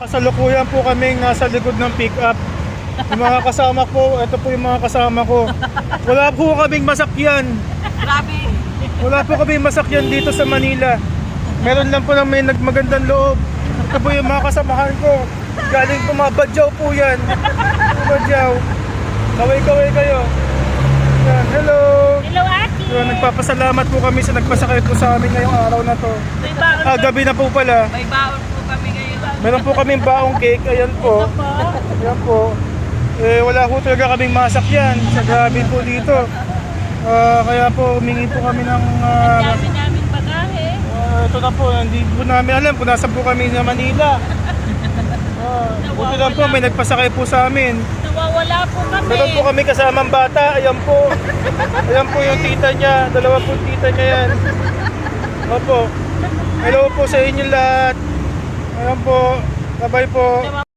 Kasalukuyan po kaming nasa likod ng pick-up. Yung mga kasama ko, ito po yung mga kasama ko. Wala po kaming masakyan. Grabe. Wala po kaming masakyan dito sa Manila. Meron lang po lang may nagmagandang loob. Ito po yung mga kasamahan ko. Galing po mga Badyaw po yan. Badyaw. Kaway-kaway kayo. Yan, hello. Hello, Ate. So, nagpapasalamat po kami sa nagpasakay po sa amin ngayong araw na to. May baon, Gabi na po pala. may baon po kami ngayon. Meron po kaming baong cake. Ayan po. Po. Ayan po. Wala po talaga kaming masakyan. Sa grabe po dito. Kaya po humingi po kami ng... Dami namin bagahe. ito na po. Hindi po namin alam kung nasa po kami sa Manila. Buti lang po may nagpasakay po sa amin. Nawawala po kami. Meron po kami kasamang bata. Ayan po. Ayan po yung tita niya. Dalawa po tita niya yan. Opo. Hello po sa inyo lahat. Ayan po. Bye-bye po.